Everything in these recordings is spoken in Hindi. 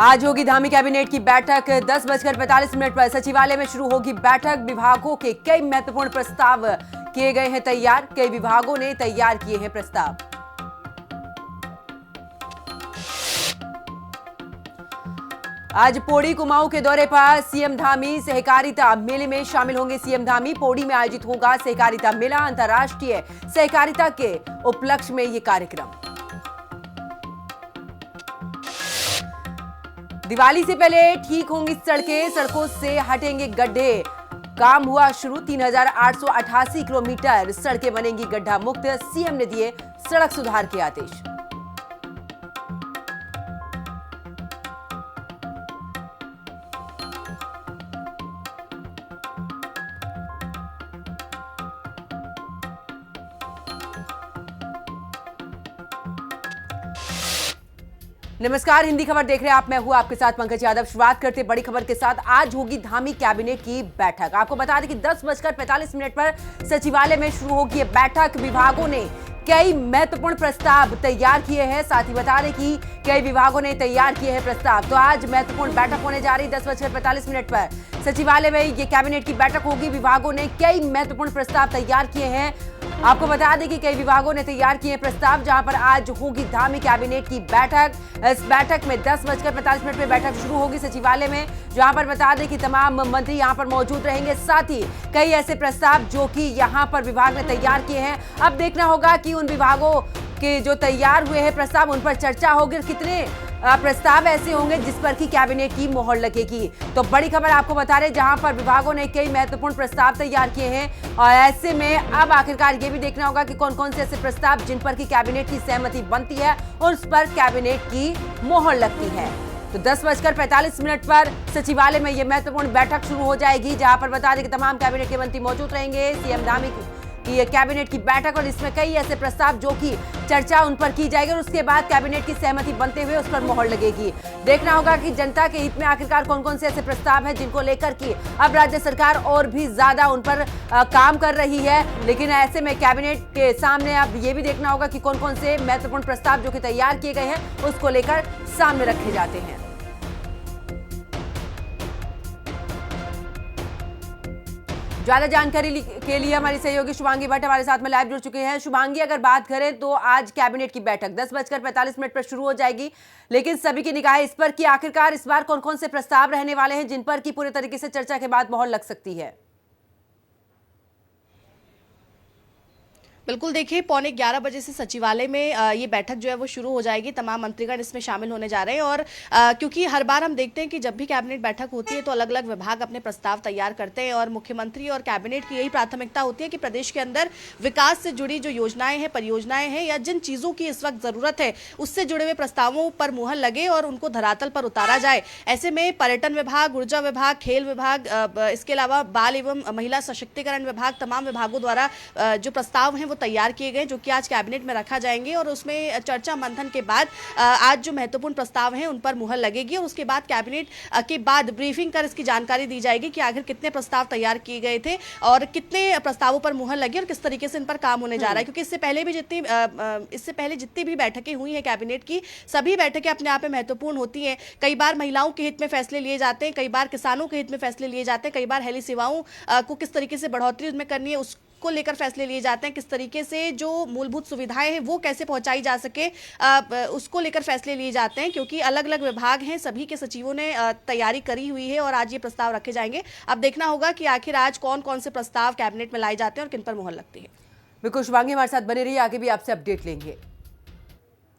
आज होगी धामी कैबिनेट की बैठक। 10:45 पर सचिवालय में शुरू होगी बैठक। विभागों के कई महत्वपूर्ण प्रस्ताव किए गए हैं तैयार। कई विभागों ने तैयार किए हैं प्रस्ताव। आज पौड़ी कुमाऊं के दौरे पर सीएम धामी। सहकारिता मेले में शामिल होंगे सीएम धामी। पौड़ी में आयोजित होगा सहकारिता मेला। अंतर्राष्ट्रीय सहकारिता के उपलक्ष्य में यह कार्यक्रम। दिवाली से पहले ठीक होंगी सड़कें। सड़कों से हटेंगे गड्ढे। काम हुआ शुरू। 3888 किलोमीटर सड़कें बनेंगी गड्ढा मुक्त। सीएम ने दिए सड़क सुधार के आदेश। नमस्कार, हिंदी खबर देख रहे हैं आप। मैं हूं आपके साथ पंकज यादव। शुरुआत करते बड़ी खबर के साथ। आज होगी धामी कैबिनेट की बैठक। आपको बता दें कि 10:45 पर सचिवालय में शुरू होगी ये बैठक। विभागों ने कई महत्वपूर्ण प्रस्ताव तैयार किए हैं। साथ ही बता दें कि कई विभागों ने तैयार किए हैं प्रस्ताव। तो आज महत्वपूर्ण बैठक होने जा रही। 10:45 पर सचिवालय में ये कैबिनेट की बैठक होगी। विभागों ने कई महत्वपूर्ण प्रस्ताव तैयार किए हैं। आपको बता दें कि कई विभागों ने तैयार किए प्रस्ताव, जहां पर आज होगी धामी कैबिनेट की बैठक। इस बैठक में 10:45 पर बैठक शुरू होगी सचिवालय में, जहां पर बता दें कि तमाम मंत्री यहां पर मौजूद रहेंगे। साथ ही कई ऐसे प्रस्ताव जो कि यहां पर विभाग ने तैयार किए हैं। अब देखना होगा कि उन विभागों के जो तैयार हुए हैं प्रस्ताव, उन पर चर्चा होगी और कितने प्रस्ताव ऐसे होंगे जिस पर की कैबिनेट की मोहर लगेगी। तो बड़ी खबर आपको बता रहे, जहां पर विभागों ने कई महत्वपूर्ण प्रस्ताव तैयार किए हैं। और ऐसे में अब आखिरकार ये भी देखना होगा कि कौन कौन से ऐसे प्रस्ताव जिन पर की कैबिनेट की सहमति बनती है और उस पर कैबिनेट की मोहर लगती है। तो 10:45 पर सचिवालय में यह महत्वपूर्ण बैठक शुरू हो जाएगी, जहां पर बता दें कि तमाम कैबिनेट के मंत्री मौजूद रहेंगे। सीएम धामी की ये कैबिनेट की बैठक, और इसमें कई ऐसे प्रस्ताव जो कि चर्चा उन पर की जाएगी और उसके बाद कैबिनेट की सहमति बनते हुए उस पर मोहर लगेगी। देखना होगा कि जनता के हित में आखिरकार कौन कौन से ऐसे प्रस्ताव हैं जिनको लेकर कि अब राज्य सरकार और भी ज्यादा उन पर काम कर रही है। लेकिन ऐसे में कैबिनेट के सामने अब ये भी देखना होगा कि कौन कौन से महत्वपूर्ण प्रस्ताव जो कि तैयार किए गए हैं उसको लेकर सामने रखे जाते हैं। ज्यादा जानकारी के लिए हमारी सहयोगी शुभांगी भट्ट हमारे साथ में लाइव जुड़ चुके हैं। शुभांगी, अगर बात करें तो आज कैबिनेट की बैठक 10:45 पर शुरू हो जाएगी, लेकिन सभी की निगाहें इस पर कि आखिरकार इस बार कौन कौन से प्रस्ताव रहने वाले हैं जिन पर की पूरे तरीके से चर्चा के बाद मोहर लग सकती है। बिल्कुल, देखिए 11:15 बजे से सचिवालय में ये बैठक जो है वो शुरू हो जाएगी। तमाम मंत्रीगण इसमें शामिल होने जा रहे हैं। और क्योंकि हर बार हम देखते हैं कि जब भी कैबिनेट बैठक होती है तो अलग अलग विभाग अपने प्रस्ताव तैयार करते हैं और मुख्यमंत्री और कैबिनेट की यही प्राथमिकता होती है कि प्रदेश के अंदर विकास से जुड़ी जो योजनाएं हैं, परियोजनाएं हैं, या जिन चीज़ों की इस वक्त ज़रूरत है उससे जुड़े हुए प्रस्तावों पर मुहर लगे और उनको धरातल पर उतारा जाए। ऐसे में पर्यटन विभाग, ऊर्जा विभाग, खेल विभाग, इसके अलावा बाल एवं महिला सशक्तिकरण विभाग, तमाम विभागों द्वारा जो प्रस्ताव हैं वो तैयार किए गए, जो कि आज कैबिनेट में रखा जाएंगे। और उसमें चर्चा मंथन के बाद आज जो महत्वपूर्ण प्रस्ताव हैं उन पर मुहर लगेगी और उसके बाद कैबिनेट के बाद ब्रीफिंग कर इसकी जानकारी दी जाएगी कि आखिर कितने प्रस्ताव तैयार किए गए थे और कितने प्रस्तावों पर मुहर लगी और किस तरीके से इन पर काम होने जा रहा है। क्योंकि इससे पहले जितनी भी बैठकें हुई हैं कैबिनेट की, सभी बैठकें अपने आप में महत्वपूर्ण होती हैं। कई बार महिलाओं के हित में फैसले लिए जाते हैं, कई बार किसानों के हित में फैसले लिए जाते हैं, कई बार हेली सेवाओं को किस तरीके से बढ़ोतरी उसमें करनी है को लेकर फैसले लिए जाते हैं, किस तरीके से जो मूलभूत सुविधाएं हैं वो कैसे पहुंचाई जा सके उसको लेकर फैसले लिए जाते हैं। क्योंकि अलग अलग विभाग हैं, सभी के सचिवों ने तैयारी करी हुई है और आज ये प्रस्ताव रखे जाएंगे। अब देखना होगा कि आखिर आज कौन कौन से प्रस्ताव कैबिनेट में लाए जाते हैं और किन पर मुहर लगती है। बिल्कुल शुभांगी, हमारे साथ बने रहिए, आगे भी आपसे अपडेट लेंगे।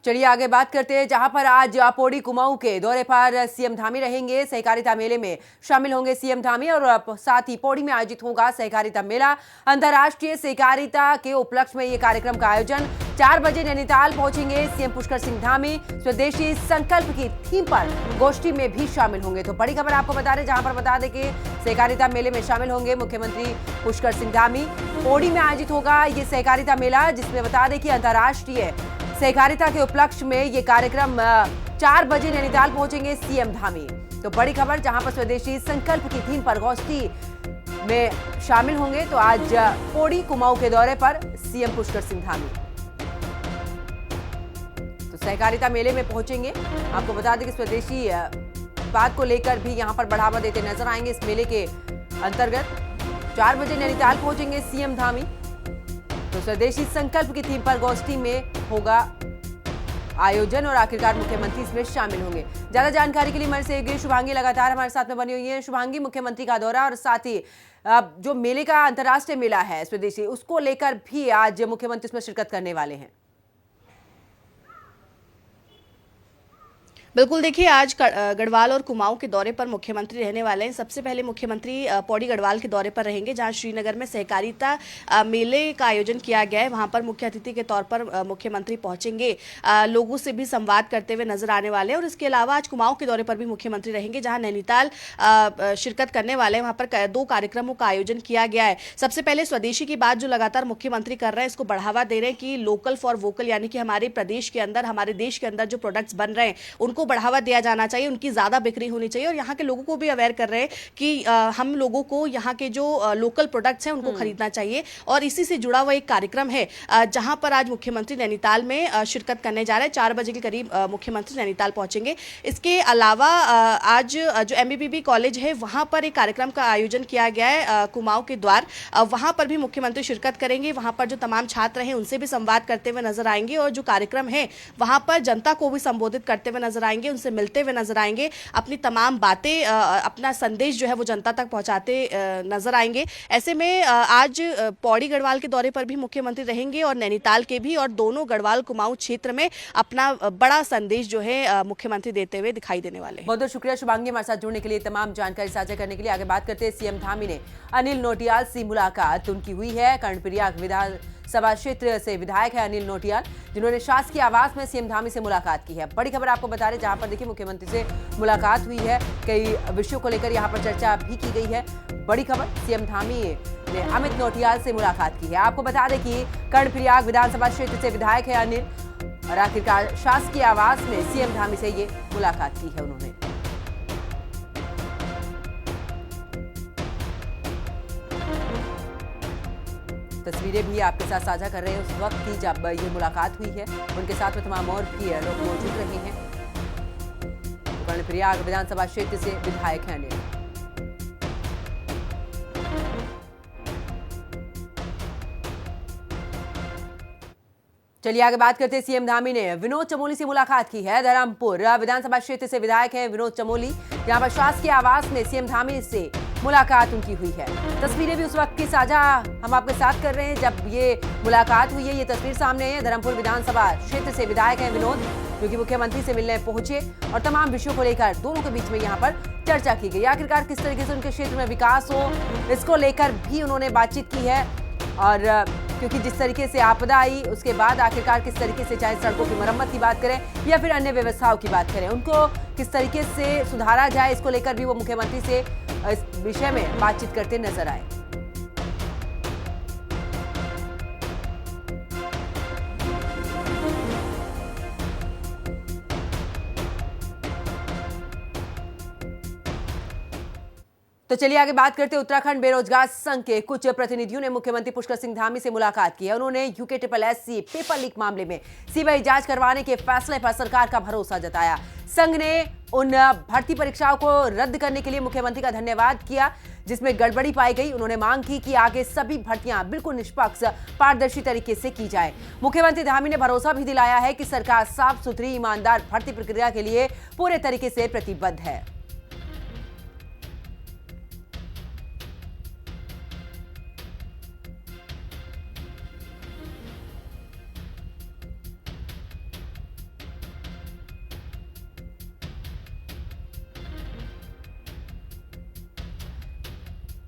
चलिए आगे बात करते हैं, जहां पर आज पौड़ी कुमाऊं के दौरे पर सीएम धामी रहेंगे। सहकारिता मेले में शामिल होंगे सीएम धामी और साथ ही पौड़ी में आयोजित होगा सहकारिता मेला। अंतर्राष्ट्रीय सहकारिता के उपलक्ष्य में यह कार्यक्रम का आयोजन। 4 बजे नैनीताल पहुंचेंगे सीएम पुष्कर सिंह धामी। स्वदेशी संकल्प की थीम पर गोष्ठी में भी शामिल होंगे। तो बड़ी खबर आपको बता रहे, जहां पर बता दें कि सहकारिता मेले में शामिल होंगे मुख्यमंत्री पुष्कर सिंह धामी। पौड़ी में आयोजित होगा ये सहकारिता मेला, जिसमें बता दें कि अंतर्राष्ट्रीय सहकारिता के उपलक्ष्य में ये कार्यक्रम 4 बजे नैनीताल पहुंचेंगे सीएम धामी। तो बड़ी खबर, जहां पर स्वदेशी संकल्प की थीम पर गोष्ठी में शामिल होंगे। तो आज पौड़ी कुमाऊं के दौरे पर सीएम पुष्कर सिंह धामी। सहकारिता मेले में पहुंचेंगे। आपको बता दें कि स्वदेशी उत्पाद को लेकर भी यहां पर बढ़ावा देते नजर आएंगे। इस मेले के अंतर्गत 4 बजे नैनीताल पहुंचेंगे सीएम धामी। तो स्वदेशी संकल्प की थीम पर गोष्ठी में होगा आयोजन और आखिरकार मुख्यमंत्री इसमें शामिल होंगे। ज्यादा जानकारी के लिए हमारे सहयोगी शुभांगी लगातार हमारे साथ में बनी हुई है। शुभांगी, मुख्यमंत्री का दौरा और साथ ही जो मेले का अंतर्राष्ट्रीय मेला है स्वदेशी, उसको लेकर भी आज मुख्यमंत्री इसमें शिरकत करने वाले हैं। बिल्कुल, देखिए आज गढ़वाल और कुमाऊं के दौरे पर मुख्यमंत्री रहने वाले हैं। सबसे पहले मुख्यमंत्री पौड़ी गढ़वाल के दौरे पर रहेंगे, जहां श्रीनगर में सहकारिता मेले का आयोजन किया गया है। वहां पर मुख्य अतिथि के तौर पर मुख्यमंत्री पहुंचेंगे, लोगों से भी संवाद करते हुए नजर आने वाले हैं। और इसके अलावा आज कुमाऊं के दौरे पर भी मुख्यमंत्री रहेंगे, जहां नैनीताल शिरकत करने वाले हैं। वहां पर 2 कार्यक्रमों का आयोजन किया गया है। सबसे पहले स्वदेशी की बात जो लगातार मुख्यमंत्री कर रहे हैं, इसको बढ़ावा दे रहे हैं कि लोकल फॉर वोकल, यानी कि हमारे प्रदेश के अंदर, हमारे देश के अंदर जो प्रोडक्ट्स बन रहे हैं उनको बढ़ावा दिया जाना चाहिए, उनकी ज्यादा बिक्री होनी चाहिए। और यहाँ के लोगों को भी अवेयर कर रहे हैं कि हम लोगों को यहाँ के जो लोकल प्रोडक्ट्स हैं उनको खरीदना चाहिए। और इसी से जुड़ा हुआ एक कार्यक्रम है जहां पर आज मुख्यमंत्री नैनीताल में शिरकत करने जा रहे हैं। 4 बजे के करीब मुख्यमंत्री नैनीताल पहुंचेंगे। इसके अलावा आज जो MBBB कॉलेज है वहां पर एक कार्यक्रम का आयोजन किया गया है कुमाऊं के द्वार, वहां पर भी मुख्यमंत्री शिरकत करेंगे। वहां पर जो तमाम छात्र हैं उनसे भी संवाद करते हुए नजर आएंगे और जो कार्यक्रम है वहां पर जनता को भी संबोधित करते हुए नजर आएंगे, उनसे मिलते हुए नजर आएंगे, अपनी तमाम बातें, अपना संदेश जो है वो जनता तक पहुंचाते नजर आएंगे। ऐसे में आज पौड़ी गढ़वाल के दौरे पर भी मुख्यमंत्री रहेंगे और नैनीताल के भी, और दोनों गढ़वाल कुमाऊं क्षेत्र में अपना बड़ा संदेश जो है मुख्यमंत्री देते हुए दिखाई देने वाले हैं। बहुत बहुत शुक्रिया शुभांगी, हमारे साथ जुड़ने के लिए, तमाम जानकारी साझा करने के लिए। आगे बात करते हैं, सीएम धामी ने अनिल नोटियाल से मुलाकात उनकी हुई है। कर्णप्रयाग विधानसभा क्षेत्र से विधायक है अनिल नोटियाल, जिन्होंने शासकीय आवास में सीएम धामी से मुलाकात की है। बड़ी खबर आपको बता रहे, जहां पर देखिए मुख्यमंत्री से मुलाकात हुई है, कई विषयों को लेकर यहां पर चर्चा भी की गई है। बड़ी खबर, सीएम धामी ने अमित नोटियाल से मुलाकात की है। आपको बता दें कि कर्णप्रयाग विधानसभा क्षेत्र से विधायक है अनिल, और आखिरकार शासकीय आवास में सीएम धामी से ये मुलाकात की है उन्होंने। तस्वीरें भी आपके साथ साझा कर रहे हैं उस वक्त की जब ये मुलाकात हुई है। उनके साथ में तमाम और भी लोग मौजूद रहे हैं। तो कर्णप्रयाग विधानसभा क्षेत्र से विधायक हैं अनिल। चलिए आगे बात करते हैं, सीएम धामी ने विनोद चमोली से मुलाकात की है। धर्मपुर विधानसभा क्षेत्र से विधायक हैं विनोद चमोली, जहां पर शासकीय आवास में सीएम धामी से मुलाकात उनकी हुई है। तस्वीरें भी उस वक्त की साझा हम आपके साथ कर रहे हैं जब ये मुलाकात हुई है। ये तस्वीर सामने है। धर्मपुर विधानसभा क्षेत्र से विधायक हैं विनोद, जो कि मुख्यमंत्री से मिलने पहुंचे और तमाम विषयों को लेकर दोनों के बीच में यहाँ पर चर्चा की गई। आखिरकार किस तरीके से उनके क्षेत्र में विकास हो, इसको लेकर भी उन्होंने बातचीत की है। और क्योंकि जिस तरीके से आपदा आई उसके बाद आखिरकार किस तरीके से, चाहे सड़कों की मरम्मत की बात करें या फिर अन्य व्यवस्थाओं की बात करें, उनको किस तरीके से सुधारा जाए, इसको लेकर भी वो मुख्यमंत्री से इस विषय में बातचीत करते नजर आए। तो चलिए आगे बात करते हैं। उत्तराखंड बेरोजगार संघ के कुछ प्रतिनिधियों ने मुख्यमंत्री पुष्कर सिंह धामी से मुलाकात की है। उन्होंने UKSSC पेपर लीक मामले में सीबीआई जांच करवाने के फैसले पर सरकार का भरोसा जताया। संघ ने उन भर्ती परीक्षाओं को रद्द करने के लिए मुख्यमंत्री का धन्यवाद किया जिसमें गड़बड़ी पाई गई। उन्होंने मांग की कि आगे सभी भर्तियां बिल्कुल निष्पक्ष, पारदर्शी तरीके से की जाए। मुख्यमंत्री धामी ने भरोसा भी दिलाया है कि सरकार साफ सुथरी, ईमानदार भर्ती प्रक्रिया के लिए पूरे तरीके से प्रतिबद्ध है।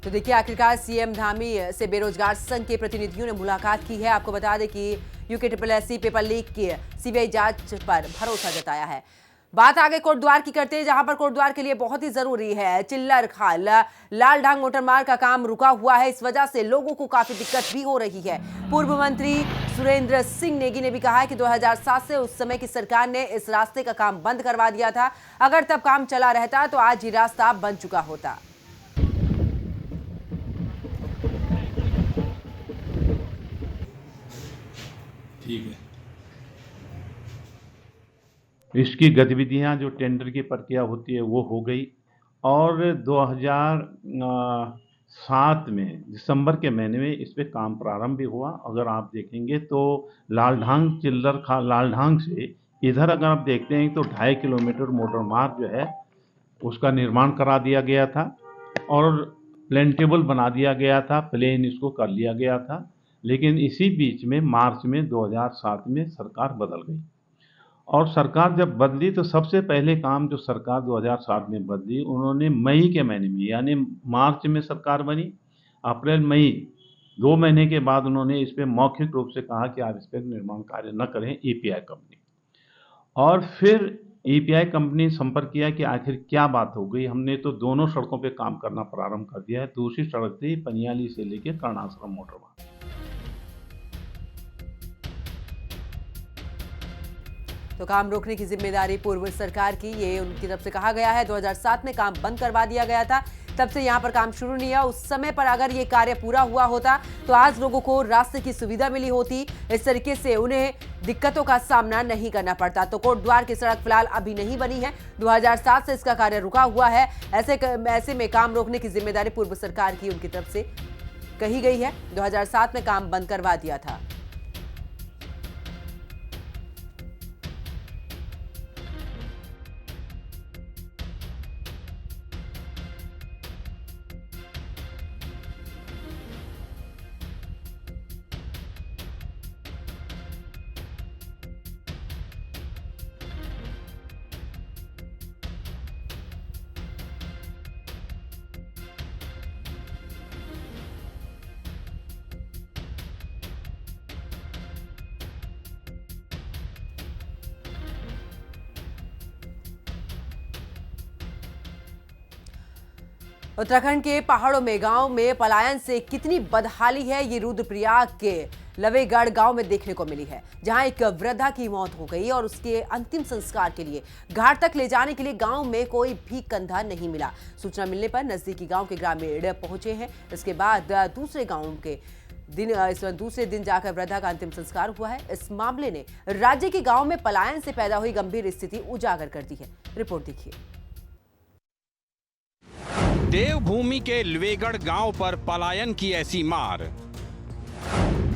तो देखिए आखिरकार सीएम धामी से बेरोजगार संघ के प्रतिनिधियों ने मुलाकात की है। आपको बता दें कि UKSSC पेपर लीक की सीबीआई जांच पर भरोसा जताया है। बात आगे कोटद्वार की करते हैं, जहां पर कोटद्वार के लिए बहुत ही जरूरी है चिल्लर खाल लाल ढांग मोटर मार्ग का काम रुका हुआ है। इस वजह से लोगों को काफी दिक्कत भी हो रही है। पूर्व मंत्री सुरेंद्र सिंह नेगी ने भी कहा है कि 2007 से उस समय की सरकार ने इस रास्ते का काम बंद करवा दिया था। अगर तब काम चला रहता तो आज ये रास्ता बन चुका होता। ठीक है। इसकी गतिविधियां जो टेंडर की प्रक्रिया होती है वो हो गई और 2007 में दिसंबर के महीने में इस पे काम प्रारंभ भी हुआ। अगर आप देखेंगे तो लालढांग से इधर अगर आप देखते हैं तो 2.5 किलोमीटर मोटर मार्ग जो है उसका निर्माण करा दिया गया था और प्लेन टेबल बना दिया गया था, प्लेन इसको कर लिया गया था। लेकिन इसी बीच में मार्च में 2007 में सरकार बदल गई और सरकार जब बदली तो सबसे पहले काम जो सरकार 2007 में बदली, उन्होंने मई के महीने में, यानी मार्च में सरकार बनी, अप्रैल मई 2 महीने के बाद उन्होंने इस पे मौखिक रूप से कहा कि आप इस पर निर्माण कार्य न करें, ईपीआई कंपनी। और फिर ईपीआई कंपनी संपर्क किया कि आखिर क्या बात हो गई। हमने तो दोनों सड़कों पे काम करना प्रारंभ कर दिया है। दूसरी सड़क थी पनियाली से लेके कर्णाश्रम मोटर मार्ग। तो काम रोकने की जिम्मेदारी पूर्व सरकार की, ये उनकी तरफ से कहा गया है। 2007 में काम बंद करवा दिया गया था, तब से यहां पर काम शुरू नहीं हुआ। उस समय पर अगर ये कार्य पूरा हुआ होता तो आज लोगों को रास्ते की सुविधा मिली होती, इस तरीके से उन्हें दिक्कतों का सामना नहीं करना पड़ता। तो कोटद्वार की सड़क फिलहाल अभी नहीं बनी है, 2007 से इसका कार्य रुका हुआ है। ऐसे में काम रोकने की जिम्मेदारी पूर्व सरकार की उनकी तरफ से कही गई है। 2007 में काम बंद करवा दिया था। उत्तराखंड के पहाड़ों में गांव में पलायन से कितनी बदहाली है, ये रुद्रप्रयाग के लवेगढ़ गांव में देखने को मिली है, जहां एक वृद्धा की मौत हो गई और उसके अंतिम संस्कार के लिए घाट तक ले जाने के लिए गांव में कोई भी कंधा नहीं मिला। सूचना मिलने पर नजदीकी गांव के ग्रामीण पहुंचे हैं। इसके बाद दूसरे दिन जाकर वृद्धा का अंतिम संस्कार हुआ है। इस मामले ने राज्य के गांव में पलायन से पैदा हुई गंभीर स्थिति उजागर कर दी है। रिपोर्ट देखिए। देवभूमि के लवेगढ़ गांव पर पलायन की ऐसी मार,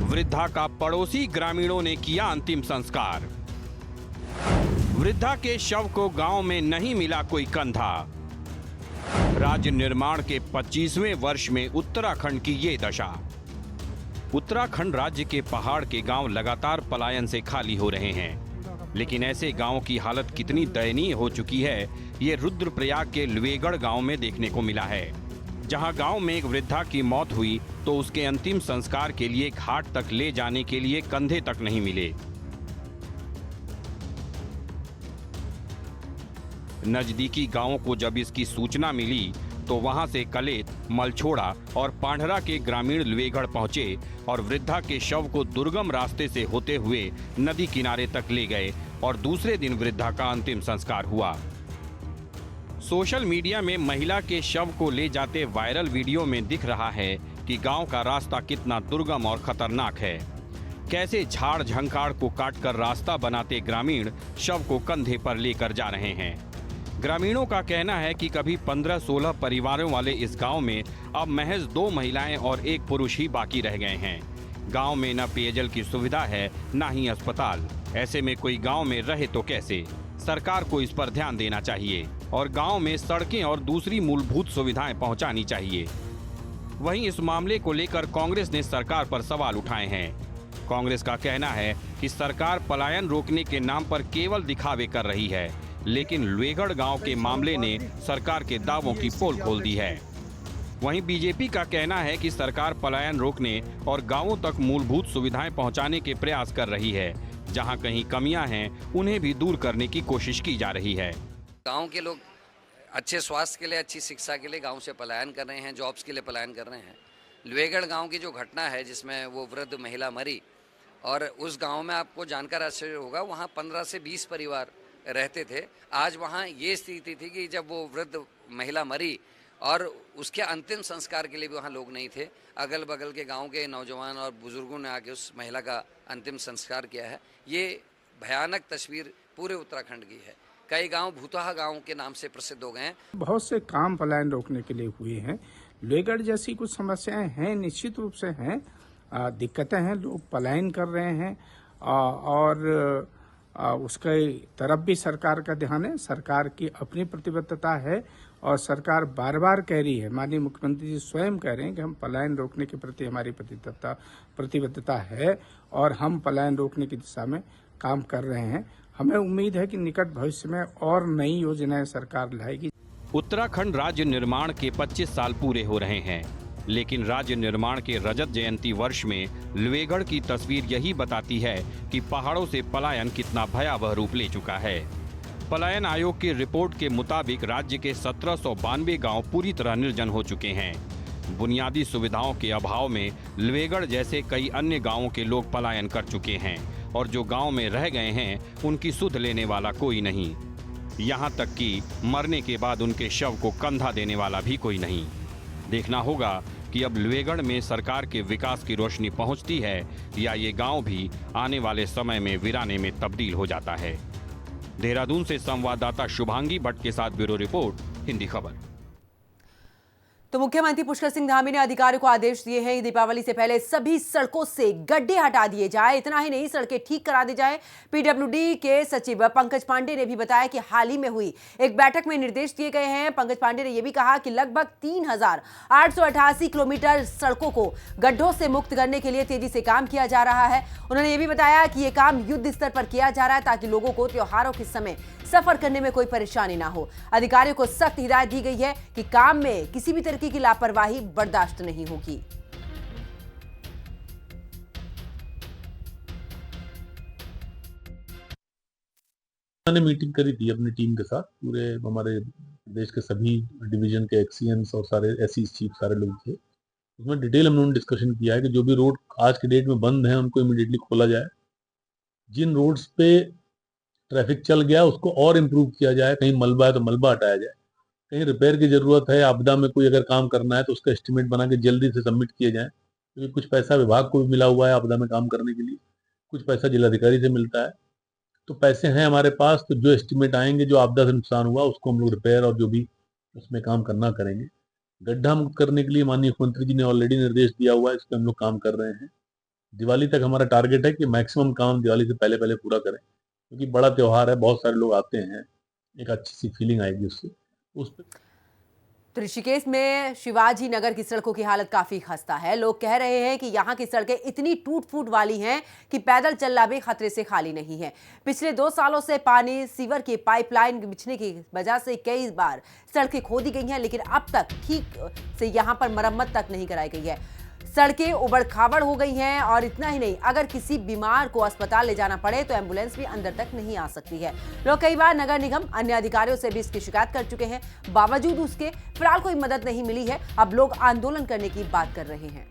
वृद्धा का पड़ोसी ग्रामीणों ने किया अंतिम संस्कार। वृद्धा के शव को गांव में नहीं मिला कोई कंधा। राज्य निर्माण के 25वें वर्ष में उत्तराखंड की ये दशा। उत्तराखंड राज्य के पहाड़ के गांव लगातार पलायन से खाली हो रहे हैं, लेकिन ऐसे गांवों की हालत कितनी दयनीय हो चुकी है, ये रुद्रप्रयाग के लवेगढ़ गांव में देखने को मिला है, जहां गांव में एक वृद्धा की मौत हुई तो उसके अंतिम संस्कार के लिए घाट तक ले जाने के लिए कंधे तक नहीं मिले। नजदीकी गांवों को जब इसकी सूचना मिली तो वहां से कलेत, मलछोड़ा और पांढरा के ग्रामीण लवेगढ़ पहुंचे और वृद्धा के शव को दुर्गम रास्ते से होते हुए नदी किनारे तक ले गए और दूसरे दिन वृद्धा का अंतिम संस्कार हुआ। सोशल मीडिया में महिला के शव को ले जाते वायरल वीडियो में दिख रहा है कि गांव का रास्ता कितना दुर्गम और खतरनाक है। कैसे झाड़ झंकाड़ को काटकर रास्ता बनाते ग्रामीण शव को कंधे पर लेकर जा रहे हैं। ग्रामीणों का कहना है कि कभी 15-16 परिवारों वाले इस गांव में अब महज 2 महिलाएं और 1 पुरुष ही बाकी रह गए हैं। गांव में न पेयजल की सुविधा है, न ही अस्पताल। ऐसे में कोई गांव में रहे तो कैसे? सरकार को इस पर ध्यान देना चाहिए और गांव में सड़कें और दूसरी मूलभूत सुविधाएं पहुंचानी चाहिए। वहीं इस मामले को लेकर कांग्रेस ने सरकार पर सवाल उठाए हैं। कांग्रेस का कहना है कि सरकार पलायन रोकने के नाम पर केवल दिखावे कर रही है, लेकिन लवेगढ़ गांव के मामले ने सरकार के दावों की पोल खोल दी है। वहीं बीजेपी का कहना है कि सरकार पलायन रोकने और गांवों तक मूलभूत सुविधाएं पहुंचाने के प्रयास कर रही है। जहां कहीं कमियां हैं, उन्हें भी दूर करने की कोशिश की जा रही है। गांव के लोग अच्छे स्वास्थ्य के लिए, अच्छी शिक्षा के लिए गांव से पलायन कर रहे हैं, जॉब्स के लिए पलायन कर रहे हैं। लवेगढ़ गांव की जो घटना है जिसमें वो वृद्ध महिला मरी, और उस गांव में आपको जानकर आश्चर्य होगा, वहां 15 से 20 परिवार रहते थे। आज वहां ये स्थिति थी कि जब वो वृद्ध महिला मरी और उसके अंतिम संस्कार के लिए भी वहाँ लोग नहीं थे। अगल बगल के गांव के नौजवान और बुजुर्गों ने आके उस महिला का अंतिम संस्कार किया है। ये भयानक तस्वीर पूरे उत्तराखंड की है। कई गांव भूतहा गांव के नाम से प्रसिद्ध हो गए हैं। बहुत से काम पलायन रोकने के लिए हुए हैं। लोहगढ़ जैसी कुछ समस्याएं हैं, निश्चित रूप से हैं, दिक्कतें हैं, लोग पलायन कर रहे हैं और उसके तरफ भी सरकार का ध्यान है। सरकार की अपनी प्रतिबद्धता है और सरकार बार बार कह रही है, माननीय मुख्यमंत्री जी स्वयं कह रहे हैं कि हम पलायन रोकने के प्रति हमारी प्रतिबद्धता है और हम पलायन रोकने की दिशा में काम कर रहे हैं। हमें उम्मीद है कि निकट भविष्य में और नई योजनाएं सरकार लाएगी। उत्तराखंड राज्य निर्माण के 25 साल पूरे हो रहे हैं, लेकिन राज्य निर्माण के रजत जयंती वर्ष में लोहगढ़ की तस्वीर यही बताती है कि पहाड़ों से पलायन कितना भयावह रूप ले चुका है। पलायन आयोग की रिपोर्ट के मुताबिक राज्य के 1792 गांव पूरी तरह निर्जन हो चुके हैं। बुनियादी सुविधाओं के अभाव में लोहगढ़ जैसे कई अन्य गांवों के लोग पलायन कर चुके हैं और जो गांव में रह गए हैं उनकी सुध लेने वाला कोई नहीं। यहाँ तक कि मरने के बाद उनके शव को कंधा देने वाला भी कोई नहीं। देखना होगा कि अब लोहगढ़ में सरकार के विकास की रोशनी पहुंचती है या ये गांव भी आने वाले समय में वीराने में तब्दील हो जाता है। देहरादून से संवाददाता शुभांगी भट्ट के साथ ब्यूरो रिपोर्ट, हिंदी खबर। तो मुख्यमंत्री पुष्कर सिंह धामी ने अधिकारियों को आदेश दिए हैं कि दीपावली से पहले सभी सड़कों से गड्ढे हटा दिए जाए। इतना ही नहीं, सड़कें ठीक करा दी जाए। पीडब्ल्यूडी के सचिव पंकज पांडे ने भी बताया कि हाल ही में हुई एक बैठक में निर्देश दिए गए हैं। पंकज पांडे ने यह भी कहा कि लगभग 3,888 किलोमीटर सड़कों को गड्ढों से मुक्त करने के लिए तेजी से काम किया जा रहा है। उन्होंने ये भी बताया कि ये काम युद्ध स्तर पर किया जा रहा है ताकि लोगों को त्योहारों के समय सफर करने में कोई परेशानी ना हो। अधिकारियों को सख्त हिदायत दी गई है कि काम में किसी भी तरीके की लापरवाही बर्दाश्त नहीं होगी। मैंने मीटिंग करी थी अपनी टीम के साथ, पूरे हमारे देश के सभी डिवीजन के एक्सीएंस और सारे एससी चीफ सारे लोग थे। उसमें डिटेल हम लोगों ने डिस्कशन किया है कि जो भी रोड आज के डेट में बंद है उनको इमीडिएटली खोला जाए। जिन रोड्स पे ट्रैफिक चल गया उसको और इम्प्रूव किया जाए। कहीं मलबा है तो मलबा हटाया जाए, कहीं रिपेयर की जरूरत है, आपदा में कोई अगर काम करना है तो उसका एस्टिमेट बना के जल्दी से सबमिट किया जाए, क्योंकि कुछ पैसा विभाग को भी मिला हुआ है आपदा में काम करने के लिए, कुछ पैसा जिलाधिकारी से मिलता है। तो पैसे हैं हमारे पास, तो जो एस्टिमेट आएंगे, जो आपदा से नुकसान हुआ उसको हम लोग रिपेयर और जो भी उसमें काम करना करेंगे। गड्ढा मुक्त करने के लिए माननीय मुख्यमंत्री जी ने ऑलरेडी निर्देश दिया हुआ है, इस पर हम लोग काम कर रहे हैं। दिवाली तक हमारा टारगेट है कि मैक्सिमम काम दिवाली से पहले पहले पूरा करें, क्योंकि बड़ा त्योहार है, बहुत सारे लोग आते हैं, एक अच्छी सी फीलिंग आएगी उससे। तो ऋषिकेश में शिवाजी नगर की सड़कों की हालत काफी खस्ता है। लोग कह रहे हैं कि यहाँ की सड़कें इतनी टूट फूट वाली हैं कि पैदल चलना भी खतरे से खाली नहीं है। पिछले 2 सालों से पानी सीवर की पाइपलाइन बिछने की वजह से कई बार सड़कें खोदी गई हैं, लेकिन अब तक ठीक से यहाँ पर मरम्मत तक नहीं कराई गई है। सड़कें उबड़ खाबड़ हो गई हैं और इतना ही नहीं, अगर किसी बीमार को अस्पताल ले जाना पड़े तो एम्बुलेंस भी अंदर तक नहीं आ सकती है। लोग कई बार नगर निगम अन्य अधिकारियों से भी इसकी शिकायत कर चुके हैं, बावजूद उसके फिलहाल कोई मदद नहीं मिली है। अब लोग आंदोलन करने की बात कर रहे हैं।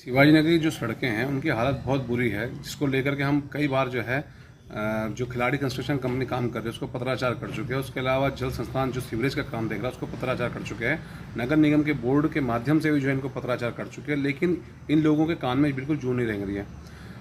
शिवाजी नगर की जो सड़कें हैं उनकी हालत बहुत बुरी है, जिसको लेकर के हम कई बार जो है जो खिलाड़ी कंस्ट्रक्शन कंपनी काम कर रही है उसको पत्राचार कर चुके हैं। उसके अलावा जल संस्थान जो सीवरेज का काम देख रहा है उसको पत्राचार कर चुके हैं। नगर निगम के बोर्ड के माध्यम से भी जो है इनको पत्राचार कर चुके हैं, लेकिन इन लोगों के कान में बिल्कुल जू नहीं रेंग रही है।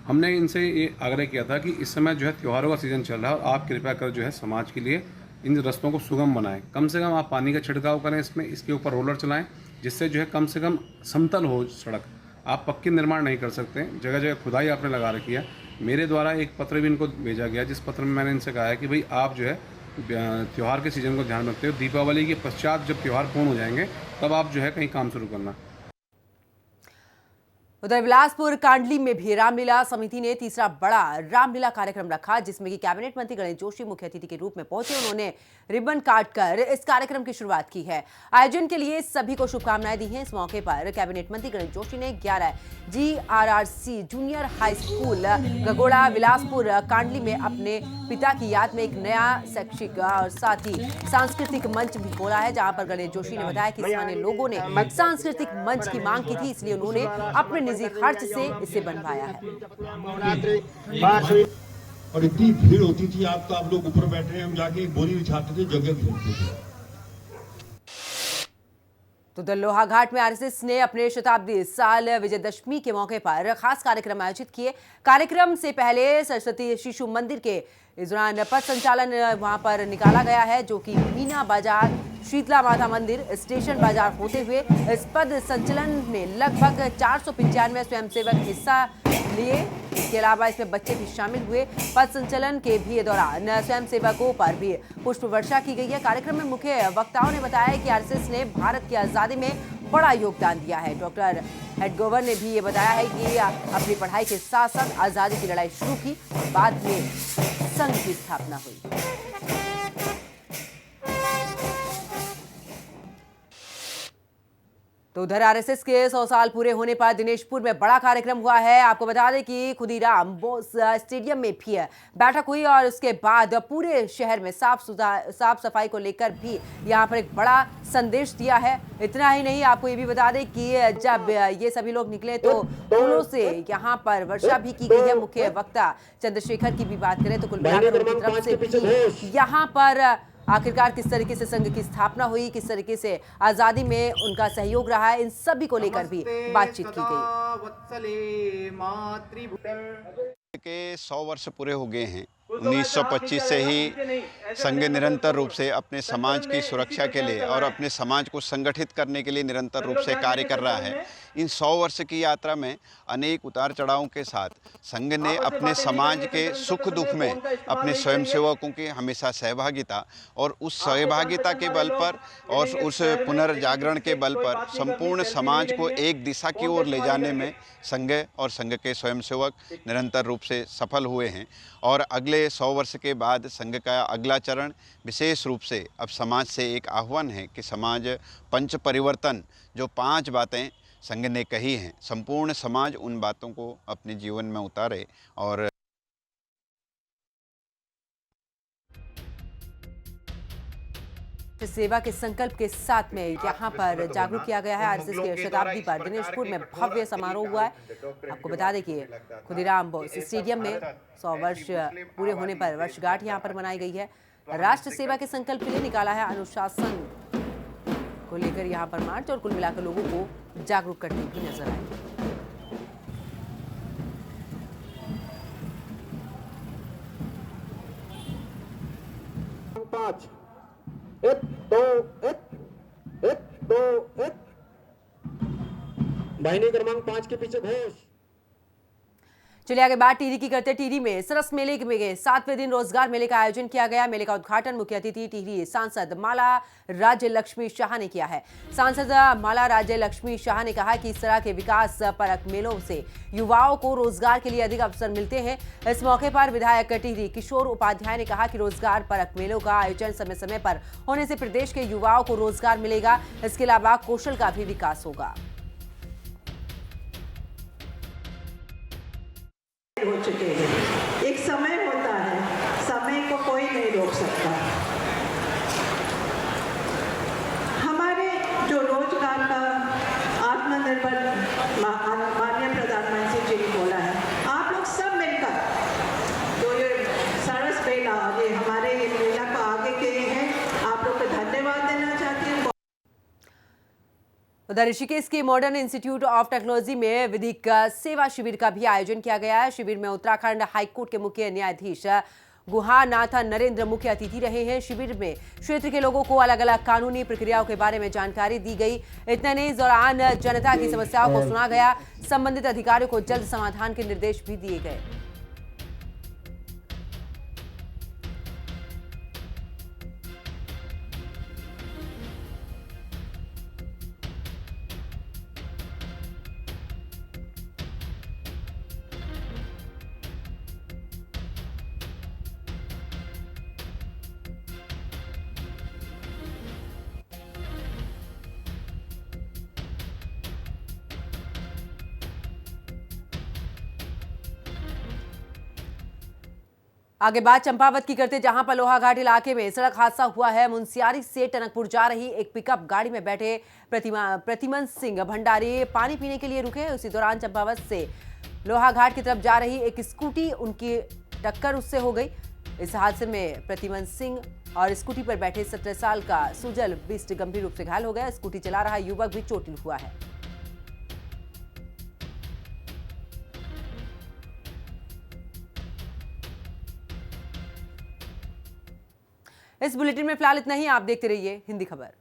हमने इनसे ये आग्रह किया था कि इस समय जो है त्योहारों का सीजन चल रहा है और आप कृपया कर जो है समाज के लिए इन रास्तों को सुगम बनाएं। कम से कम आप पानी का छिड़काव करें, इसके ऊपर रोलर चलाएं, जिससे जो है कम से कम समतल हो सड़क। आप पक्की निर्माण नहीं कर सकते, जगह जगह खुदाई आपने लगा रखी है। मेरे द्वारा एक पत्र भी इनको भेजा गया, जिस पत्र में मैंने इनसे कहा है कि भाई आप जो है त्यौहार के सीजन को ध्यान रखते हो, दीपावली के पश्चात जब त्यौहार पूर्ण हो जाएंगे तब आप जो है कहीं काम शुरू करना। उधर बिलासपुर कांडली में भी रामलीला समिति ने तीसरा बड़ा रामलीला कार्यक्रम रखा, जिसमें कि कैबिनेट मंत्री गणेश जोशी मुख्य अतिथि के रूप में पहुंचे। उन्होंने रिबन काटकर इस कार्यक्रम की शुरुआत की है। आयोजन के लिए सभी को शुभकामनाएं दी हैं। इस मौके पर कैबिनेट मंत्री गणेश जोशी ने 11 GRRC junior high school Gagoda Bilaspur Kandli में अपने पिता की याद में एक नया शैक्षिक और साथ ही सांस्कृतिक मंच भी खोला है, जहां पर गणेश जोशी ने बताया कि स्थानीय लोगों ने सांस्कृतिक मंच की मांग की थी, इसलिए उन्होंने अपने निजी खर्च से इसे बनवाया है। और इतनी भीड़ होती थी, आप लोग ऊपर बैठे हैं, हम जाके बोरी बिछाते थे, जगह घेरते थे। तो दल्लोहा घाट में आरएसएस ने अपने शताब्दी साल विजयदशमी के मौके पर खास कार्यक्रम आयोजित किए। कार्यक्रम से पहले सरस्वती शिशु मंदिर के इस दौरान पथ संचालन वहां पर निकाला गया है, जो कि मीना बाजार, शीतला माता मंदिर, स्टेशन बाजार होते हुए इस पद संचलन में लगभग 495 स्वयंसेवक हिस्सा लिए। इसके अलावा इसमें बच्चे भी शामिल हुए। पथ संचलन के भी दौरान स्वयंसेवकों पर भी पुष्प वर्षा की गई है। कार्यक्रम में मुख्य वक्ताओं ने बताया कि आरएसएस ने भारत की आजादी में बड़ा योगदान दिया है। डॉक्टर हेडगोवर ने भी ये बताया है कि अपनी पढ़ाई के साथ साथ आजादी की लड़ाई शुरू की, बाद में संघ की स्थापना हुई। तो उधर आरएसएस के 100 साल पूरे होने पर दिनेशपुर में बड़ा कार्यक्रम हुआ है। आपको बता दें कि खुदीराम बोस स्टेडियम में भी बैठक हुई और उसके बाद पूरे शहर में साफ सफाई को लेकर भी यहां पर एक बड़ा संदेश दिया है। इतना ही नहीं, आपको ये भी बता दें कि जब ये सभी लोग निकले तो फूलों से यहां पर वर्षा भी की गई है। मुख्य वक्ता चंद्रशेखर की भी बात करें तो कुल मिलाकर उनकी तरफ से भी यहाँ पर आखिरकार किस तरीके से संघ की स्थापना हुई, किस तरीके से आजादी में उनका सहयोग रहा है, इन सभी को लेकर भी बातचीत की गई। के 100 वर्ष पूरे हो गए हैं। 1925 से ही संघ निरंतर रूप से अपने समाज की सुरक्षा के लिए और अपने समाज को संगठित करने के लिए निरंतर रूप से कार्य कर रहा है। इन 100 वर्ष की यात्रा में अनेक उतार चढ़ावों के साथ संघ ने अपने समाज के सुख दुख में अपने स्वयंसेवकों की हमेशा सहभागिता और उस सहभागिता के बल पर और उस पुनर्जागरण के बल पर संपूर्ण समाज को एक दिशा की ओर ले जाने में संघ और संघ के स्वयंसेवक निरंतर रूप से सफल हुए हैं। और अगले 100 वर्ष के बाद संघ का अगला चरण विशेष रूप से अब समाज से एक आह्वान है कि समाज पंच परिवर्तन, जो 5 बातें संघ ने कही हैं, संपूर्ण समाज उन बातों को अपने जीवन में उतारे। और सेवा के संकल्प के साथ में यहाँ पर जागरूक किया गया है। आरएसएस के शताब्दी पर दिनेशपुर में भव्य समारोह हुआ है। आपको बता दें कि खुदीराम बोस स्टेडियम में 100 वर्ष पूरे होने पर वर्षगांठ यहाँ पर मनाई गई है। राष्ट्र सेवा के संकल्प के लिए निकाला है अनुशासन को लेकर यहाँ पर मार्च, और कुल मिलाकर लोगों को जागरूक करते भी नजर आए। वाहिनी क्रमांक 5 के पीछे घोष। चलिए आगे बात टिहरी की करते। टिहरी में सरस मेले के 7वें दिन रोजगार मेले का आयोजन किया गया। मेले का उद्घाटन मुख्य अतिथि टिहरी सांसद माला राज्य लक्ष्मी शाह ने किया है। सांसद माला राज्य लक्ष्मी शाह ने कहा कि इस तरह के विकास परक मेलों से युवाओं को रोजगार के लिए अधिक अवसर मिलते हैं। इस मौके पर विधायक टिहरी किशोर उपाध्याय ने कहा कि रोजगार परक मेलों का आयोजन समय समय पर होने से प्रदेश के युवाओं को रोजगार मिलेगा। इसके अलावा कौशल का भी विकास होगा। हो चुके हैं। एक समय होता है, समय को कोई नहीं रोक सकता। हमारे जो रोजगार का आत्मनिर्भर माननीय प्रधानमंत्री जी ने बोला है, आप लोग सब मिलकर जो ये सरस मेला, ये हमारे ये मेला को आगे किए हैं, आप लोग को धन्यवाद देना चाहती हूँ। उधर ऋषिकेश के मॉडर्न इंस्टीट्यूट ऑफ टेक्नोलॉजी में विधिक सेवा शिविर का भी आयोजन किया गया है। शिविर में उत्तराखंड हाईकोर्ट के मुख्य न्यायाधीश गुहानाथन नरेंद्र मुख्य अतिथि रहे हैं। शिविर में क्षेत्र के लोगों को अलग अलग कानूनी प्रक्रियाओं के बारे में जानकारी दी गई। इतना नहीं, इस दौरान जनता की समस्याओं को सुना गया। संबंधित अधिकारियों को जल्द समाधान के निर्देश भी दिए गए। आगे बात चंपावत की करते, जहां पर लोहाघाट इलाके में सड़क हादसा हुआ है। मुंसियारी से टनकपुर जा रही एक पिकअप गाड़ी में बैठे प्रतिमन सिंह भंडारी पानी पीने के लिए रुके। उसी दौरान चंपावत से लोहाघाट की तरफ जा रही एक स्कूटी, उनकी टक्कर उससे हो गई। इस हादसे में प्रतिमन सिंह और स्कूटी पर बैठे 17 साल का सुजल बिष्ट गंभीर रूप से घायल हो गया। स्कूटी चला रहा युवक भी चोटिल हुआ है। इस बुलेटिन में फिलहाल इतना ही। आप देखते रहिए हिंदी खबर।